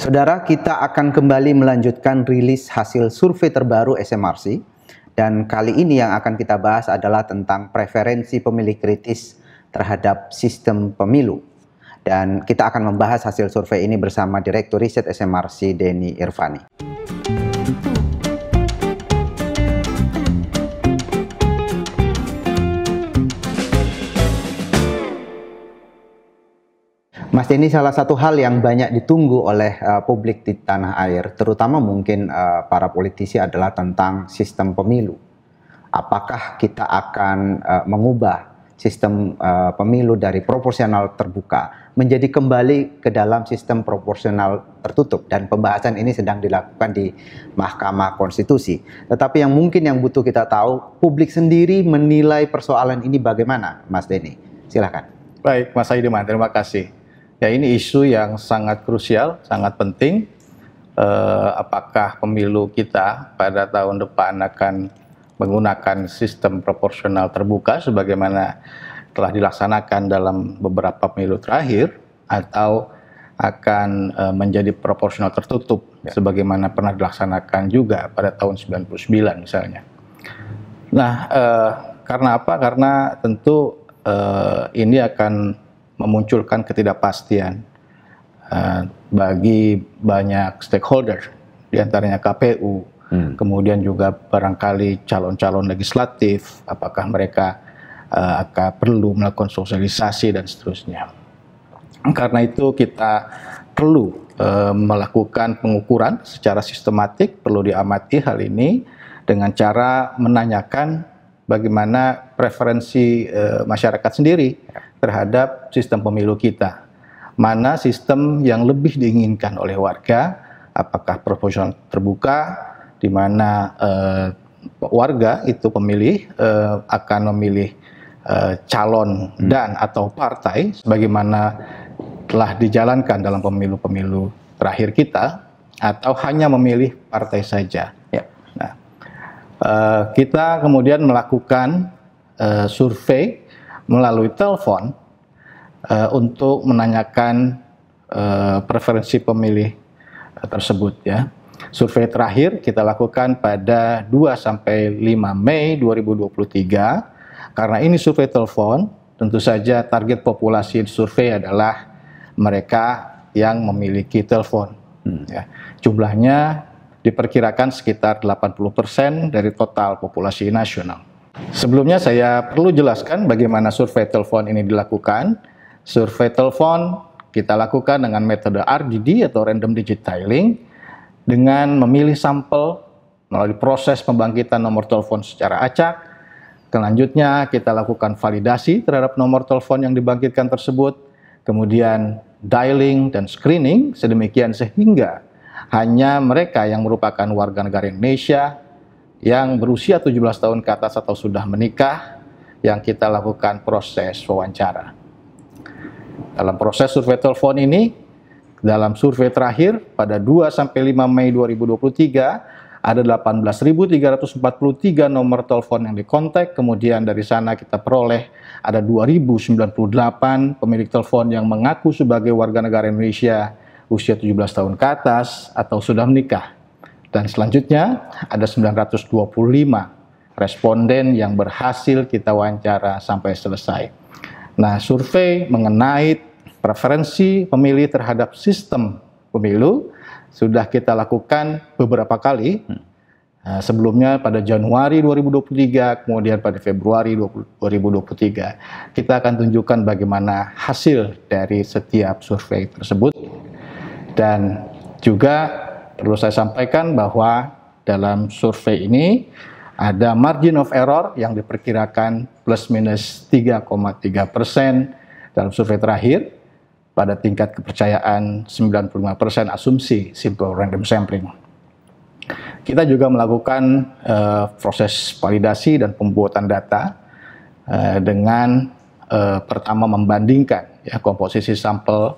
Saudara, kita akan kembali melanjutkan rilis hasil survei terbaru SMRC, dan kali ini yang akan kita bahas adalah tentang preferensi pemilih kritis terhadap sistem pemilu. Dan kita akan membahas hasil survei ini bersama Direktur Riset SMRC, Denny Irvani. Mas Denny, salah satu hal yang banyak ditunggu oleh publik di tanah air, terutama mungkin para politisi, adalah tentang sistem pemilu. Apakah kita akan mengubah sistem pemilu dari proporsional terbuka menjadi kembali ke dalam sistem proporsional tertutup? Dan pembahasan ini sedang dilakukan di Mahkamah Konstitusi. Tetapi yang mungkin yang butuh kita tahu, publik sendiri menilai persoalan ini bagaimana, Mas Denny? Silakan. Baik, Mas Aidiman, terima kasih. Ya, ini isu yang sangat krusial, sangat penting. Apakah pemilu kita pada tahun depan akan menggunakan sistem proporsional terbuka sebagaimana telah dilaksanakan dalam beberapa pemilu terakhir, atau akan menjadi proporsional tertutup sebagaimana pernah dilaksanakan juga pada tahun 99 misalnya. Nah, karena apa? Karena tentu ini akan memunculkan ketidakpastian bagi banyak stakeholder, diantaranya KPU, kemudian juga barangkali calon-calon legislatif, apakah mereka akan perlu melakukan sosialisasi dan seterusnya. Karena itu kita perlu melakukan pengukuran secara sistematik, perlu diamati hal ini dengan cara menanyakan bagaimana preferensi masyarakat sendiri terhadap sistem pemilu kita. Mana sistem yang lebih diinginkan oleh warga, apakah proporsional terbuka, di mana warga itu pemilih akan memilih calon dan atau partai sebagaimana telah dijalankan dalam pemilu-pemilu terakhir kita, atau hanya memilih partai saja. Nah, kita kemudian melakukan survei melalui telepon untuk menanyakan preferensi pemilih tersebut ya. Survei terakhir kita lakukan pada 2-5 Mei 2023. Karena ini survei telepon, tentu saja target populasi survei adalah mereka yang memiliki telepon. Ya. Jumlahnya diperkirakan sekitar 80% dari total populasi nasional. Sebelumnya saya perlu jelaskan bagaimana survei telepon ini dilakukan. Survei telepon kita lakukan dengan metode RDD atau Random Digit Dialing, dengan memilih sampel melalui proses pembangkitan nomor telepon secara acak. Selanjutnya kita lakukan validasi terhadap nomor telepon yang dibangkitkan tersebut, kemudian dialing dan screening sedemikian sehingga hanya mereka yang merupakan warga negara Indonesia yang berusia 17 tahun ke atas atau sudah menikah yang kita lakukan proses wawancara. Dalam proses survei telepon ini, dalam survei terakhir pada 2-5 Mei 2023 ada 18.343 nomor telepon yang dikontak, kemudian dari sana kita peroleh ada 2.098 pemilik telepon yang mengaku sebagai warga negara Indonesia usia 17 tahun ke atas atau sudah menikah. Dan selanjutnya ada 925 responden yang berhasil kita wawancara sampai selesai. Nah, survei mengenai preferensi pemilih terhadap sistem pemilu sudah kita lakukan beberapa kali. Sebelumnya pada Januari 2023, kemudian pada Februari 2023. Kita akan tunjukkan bagaimana hasil dari setiap survei tersebut. Dan juga perlu saya sampaikan bahwa dalam survei ini ada margin of error yang diperkirakan plus minus 3,3% dalam survei terakhir pada tingkat kepercayaan 95% asumsi simple random sampling. Kita juga melakukan proses validasi dan pembuatan data dengan pertama membandingkan komposisi sampel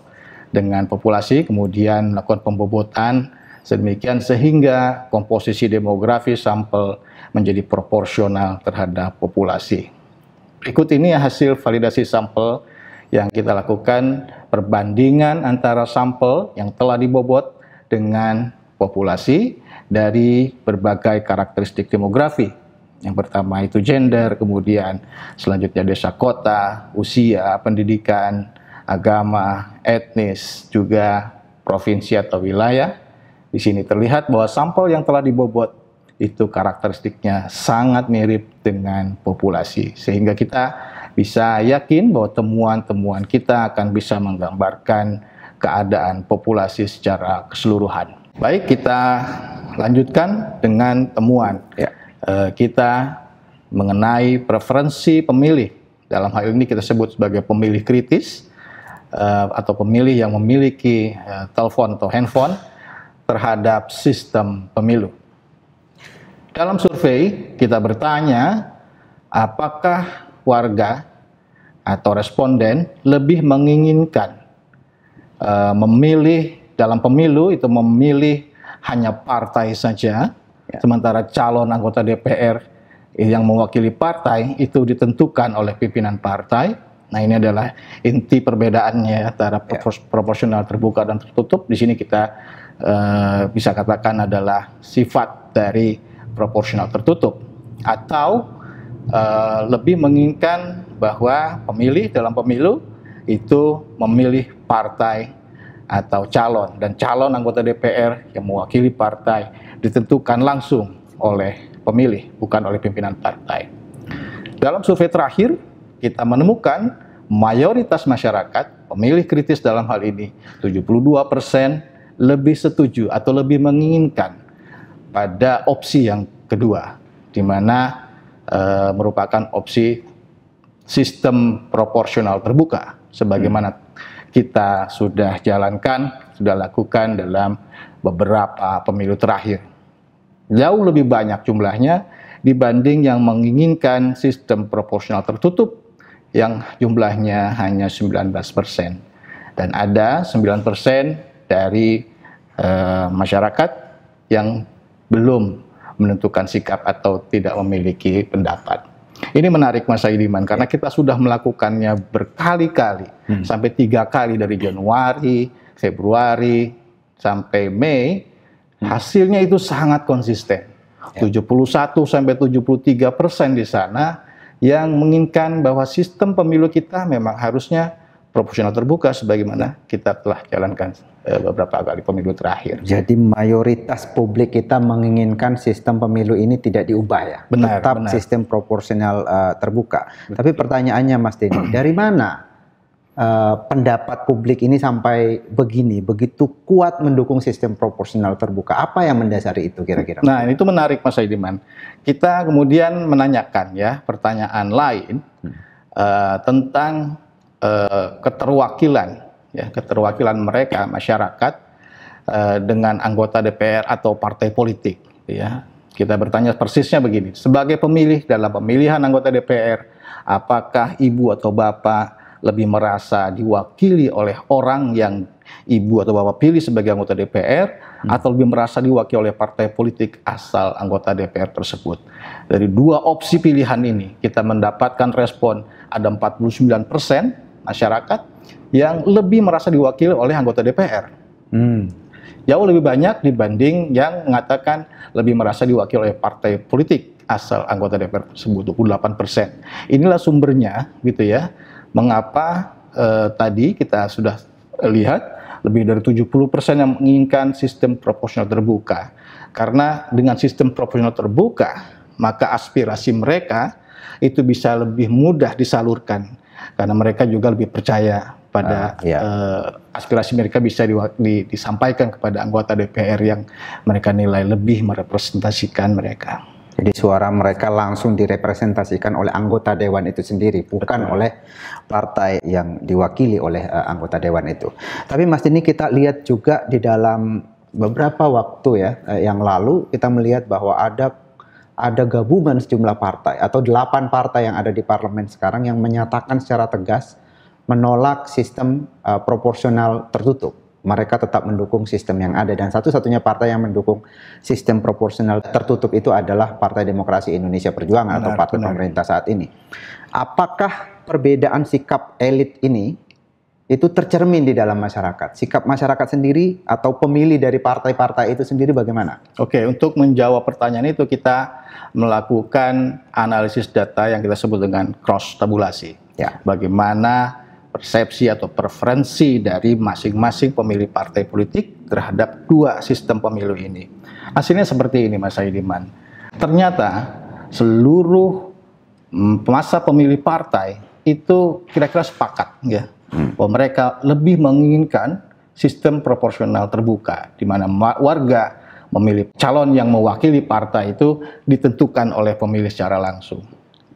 dengan populasi, kemudian melakukan pembobotan sedemikian sehingga komposisi demografi sampel menjadi proporsional terhadap populasi. Berikut ini hasil validasi sampel yang kita lakukan, perbandingan antara sampel yang telah dibobot dengan populasi dari berbagai karakteristik demografi. Yang pertama itu gender, kemudian selanjutnya desa kota, usia, pendidikan, agama, etnis, juga provinsi atau wilayah. Di sini terlihat bahwa sampel yang telah dibobot itu karakteristiknya sangat mirip dengan populasi. Sehingga kita bisa yakin bahwa temuan-temuan kita akan bisa menggambarkan keadaan populasi secara keseluruhan. Baik, kita lanjutkan dengan temuan. Kita mengenai preferensi pemilih. Dalam hal ini kita sebut sebagai pemilih kritis atau pemilih yang memiliki telepon atau handphone terhadap sistem pemilu. Dalam survei kita bertanya apakah warga atau responden lebih menginginkan memilih dalam pemilu itu memilih hanya partai saja. Sementara calon anggota DPR yang mewakili partai itu ditentukan oleh pimpinan partai. Nah, ini adalah inti perbedaannya antara proporsional terbuka dan tertutup. Di sini kita bisa katakan adalah sifat dari proporsional tertutup. Atau lebih menginginkan bahwa pemilih dalam pemilu itu memilih partai atau calon. Dan calon anggota DPR yang mewakili partai ditentukan langsung oleh pemilih, bukan oleh pimpinan partai. Dalam survei terakhir, kita menemukan mayoritas masyarakat, pemilih kritis dalam hal ini, 72% lebih setuju atau lebih menginginkan pada opsi yang kedua, di mana merupakan opsi sistem proporsional terbuka, sebagaimana kita sudah jalankan, sudah lakukan dalam beberapa pemilu terakhir. Jauh lebih banyak jumlahnya dibanding yang menginginkan sistem proporsional tertutup yang jumlahnya hanya 19%. Dan ada 9% dari masyarakat yang belum menentukan sikap atau tidak memiliki pendapat. Ini menarik Mas Saidiman, karena kita sudah melakukannya berkali-kali, sampai 3 kali dari Januari, Februari, sampai Mei. Hasilnya itu sangat konsisten. 71 sampai 73% di sana yang menginginkan bahwa sistem pemilu kita memang harusnya proporsional terbuka sebagaimana kita telah jalankan beberapa kali pemilu terakhir. Jadi mayoritas publik kita menginginkan sistem pemilu ini tidak diubah ya. Benar, tetap benar. Sistem proporsional terbuka. Betul. Tapi pertanyaannya Mas Denny, dari mana pendapat publik ini sampai begitu kuat mendukung sistem proporsional terbuka? Apa yang mendasari itu kira-kira? Nah, itu menarik Mas Saidiman. Kita kemudian menanyakan ya pertanyaan lain tentang keterwakilan mereka masyarakat dengan anggota DPR atau partai politik. Ya, kita bertanya persisnya begini: sebagai pemilih dalam pemilihan anggota DPR, apakah ibu atau bapak lebih merasa diwakili oleh orang yang ibu atau bapak pilih sebagai anggota DPR, atau lebih merasa diwakili oleh partai politik asal anggota DPR tersebut? Dari 2 opsi pilihan ini, kita mendapatkan respon ada 49% masyarakat yang lebih merasa diwakili oleh anggota DPR. Jauh lebih banyak dibanding yang mengatakan lebih merasa diwakili oleh partai politik asal anggota DPR tersebut, 28%. Inilah sumbernya, gitu ya. Mengapa tadi kita sudah lihat lebih dari 70% yang menginginkan sistem proporsional terbuka. Karena dengan sistem proporsional terbuka, maka aspirasi mereka itu bisa lebih mudah disalurkan. Karena mereka juga lebih percaya pada aspirasi mereka bisa disampaikan kepada anggota DPR yang mereka nilai lebih merepresentasikan mereka. Jadi suara mereka langsung direpresentasikan oleh anggota dewan itu sendiri, bukan oleh partai yang diwakili oleh anggota dewan itu. Tapi Mas ini kita lihat juga di dalam beberapa waktu ya yang lalu kita melihat bahwa ada gabungan sejumlah partai atau 8 partai yang ada di parlemen sekarang yang menyatakan secara tegas menolak sistem proporsional tertutup. Mereka tetap mendukung sistem yang ada, dan satu-satunya partai yang mendukung sistem proporsional tertutup itu adalah Partai Demokrasi Indonesia Perjuangan atau partai pemerintah saat ini. Apakah perbedaan sikap elit ini itu tercermin di dalam masyarakat. Sikap masyarakat sendiri atau pemilih dari partai-partai itu sendiri bagaimana? Oke, untuk menjawab pertanyaan itu kita melakukan analisis data yang kita sebut dengan cross tabulasi. Ya. Bagaimana persepsi atau preferensi dari masing-masing pemilih partai politik terhadap dua sistem pemilu ini. Hasilnya seperti ini, Mas Saidiman. Ternyata seluruh masa pemilih partai itu kira-kira sepakat ya, bahwa mereka lebih menginginkan sistem proporsional terbuka, di mana warga memilih calon yang mewakili partai itu ditentukan oleh pemilih secara langsung.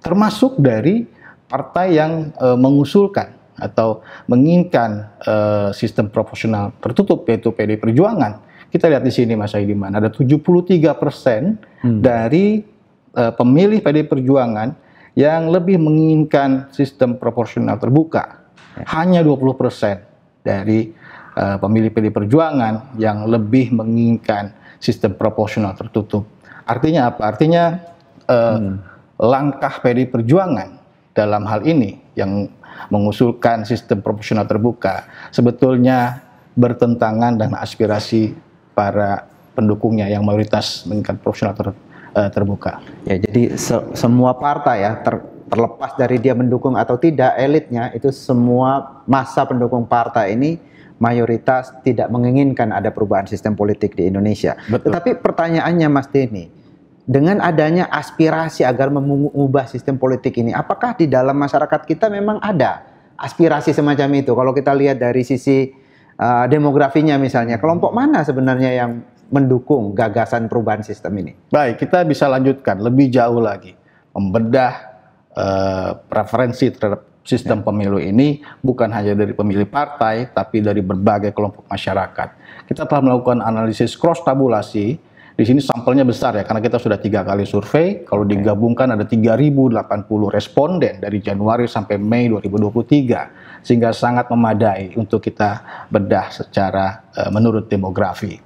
Termasuk dari partai yang mengusulkan atau menginginkan sistem proporsional tertutup, yaitu PDI Perjuangan. Kita lihat di sini, Mas Saidiman, ada 73% dari pemilih PDI Perjuangan yang lebih menginginkan sistem proporsional terbuka. Hanya 20% dari pemilih PDI Perjuangan yang lebih menginginkan sistem proporsional tertutup. Artinya apa? Artinya langkah PDI Perjuangan dalam hal ini yang mengusulkan sistem proporsional terbuka sebetulnya bertentangan dengan aspirasi para pendukungnya yang mayoritas menginginkan proporsional terbuka. Ya, jadi semua partai ya, terlepas dari dia mendukung atau tidak, elitnya itu semua masa pendukung partai ini mayoritas tidak menginginkan ada perubahan sistem politik di Indonesia. Betul. Tetapi pertanyaannya, Mas Denny, dengan adanya aspirasi agar mengubah sistem politik ini, apakah di dalam masyarakat kita memang ada aspirasi semacam itu? Kalau kita lihat dari sisi demografinya misalnya, kelompok mana sebenarnya yang mendukung gagasan perubahan sistem ini? Baik, kita bisa lanjutkan lebih jauh lagi, membedah preferensi terhadap sistem pemilu ini bukan hanya dari pemilih partai, tapi dari berbagai kelompok masyarakat. Kita telah melakukan analisis cross tabulasi. Di sini sampelnya besar ya, karena kita sudah 3 kali survei. Kalau digabungkan ada 3.080 responden dari Januari sampai Mei 2023, sehingga sangat memadai untuk kita bedah secara menurut demografi.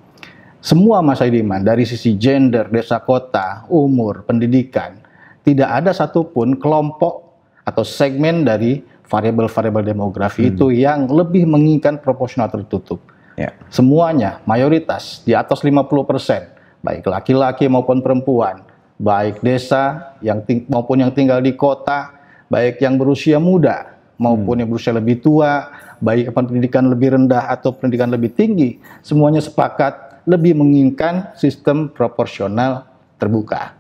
Semua, Mas Saidiman, dari sisi gender, desa kota, umur, pendidikan, tidak ada satupun kelompok atau segmen dari variabel-variabel demografi itu yang lebih menginginkan proporsional tertutup. Ya. Semuanya, mayoritas, di atas 50%. Baik laki-laki maupun perempuan, baik desa maupun yang tinggal di kota, baik yang berusia muda maupun yang berusia lebih tua, baik pendidikan lebih rendah atau pendidikan lebih tinggi, semuanya sepakat lebih menginginkan sistem proporsional terbuka.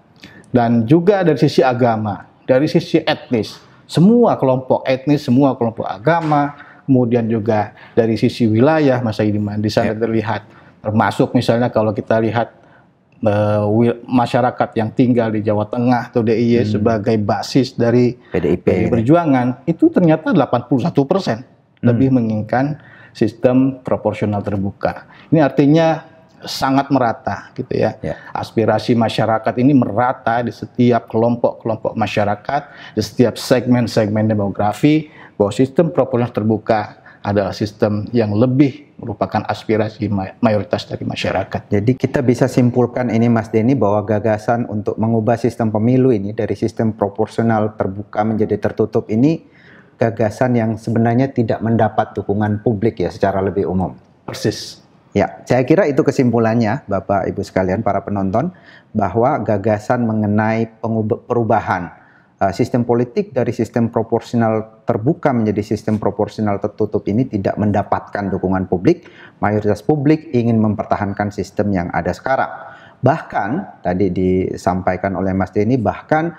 Dan juga dari sisi agama, dari sisi etnis, semua kelompok etnis, semua kelompok agama, kemudian juga dari sisi wilayah, Mas Saidiman, di sana terlihat, termasuk misalnya kalau kita lihat masyarakat yang tinggal di Jawa Tengah atau DIY sebagai basis dari PDIP Perjuangan, itu ternyata 81% lebih menginginkan sistem proporsional terbuka. Ini artinya sangat merata gitu ya. Aspirasi masyarakat ini merata di setiap kelompok-kelompok masyarakat, di setiap segmen-segmen demografi, bahwa sistem proporsional terbuka adalah sistem yang lebih merupakan aspirasi mayoritas dari masyarakat. Jadi kita bisa simpulkan ini, Mas Denny, bahwa gagasan untuk mengubah sistem pemilu ini dari sistem proporsional terbuka menjadi tertutup ini gagasan yang sebenarnya tidak mendapat dukungan publik ya secara lebih umum. Persis. Ya, saya kira itu kesimpulannya, Bapak Ibu sekalian, para penonton, bahwa gagasan mengenai perubahan sistem politik dari sistem proporsional terbuka menjadi sistem proporsional tertutup ini tidak mendapatkan dukungan publik. Mayoritas publik ingin mempertahankan sistem yang ada sekarang. Bahkan, tadi disampaikan oleh Mas Denny, bahkan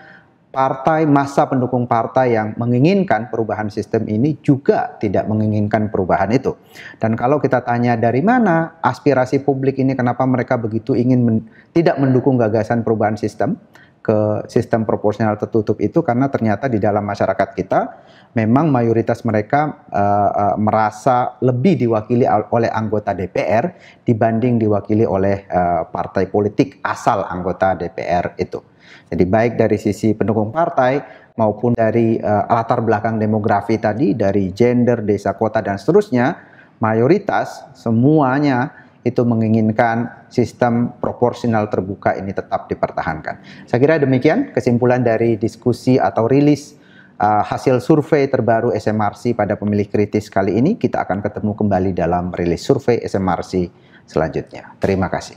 masa pendukung partai yang menginginkan perubahan sistem ini juga tidak menginginkan perubahan itu. Dan kalau kita tanya dari mana aspirasi publik ini, kenapa mereka begitu ingin tidak mendukung gagasan perubahan sistem ke sistem proporsional tertutup itu, karena ternyata di dalam masyarakat kita memang mayoritas mereka merasa lebih diwakili oleh anggota DPR dibanding diwakili oleh partai politik asal anggota DPR itu. Jadi baik dari sisi pendukung partai maupun dari latar belakang demografi tadi, dari gender, desa, kota, dan seterusnya, mayoritas semuanya itu menginginkan sistem proporsional terbuka ini tetap dipertahankan. Saya kira demikian kesimpulan dari diskusi atau rilis hasil survei terbaru SMRC pada pemilih kritis kali ini. Kita akan ketemu kembali dalam rilis survei SMRC selanjutnya. Terima kasih.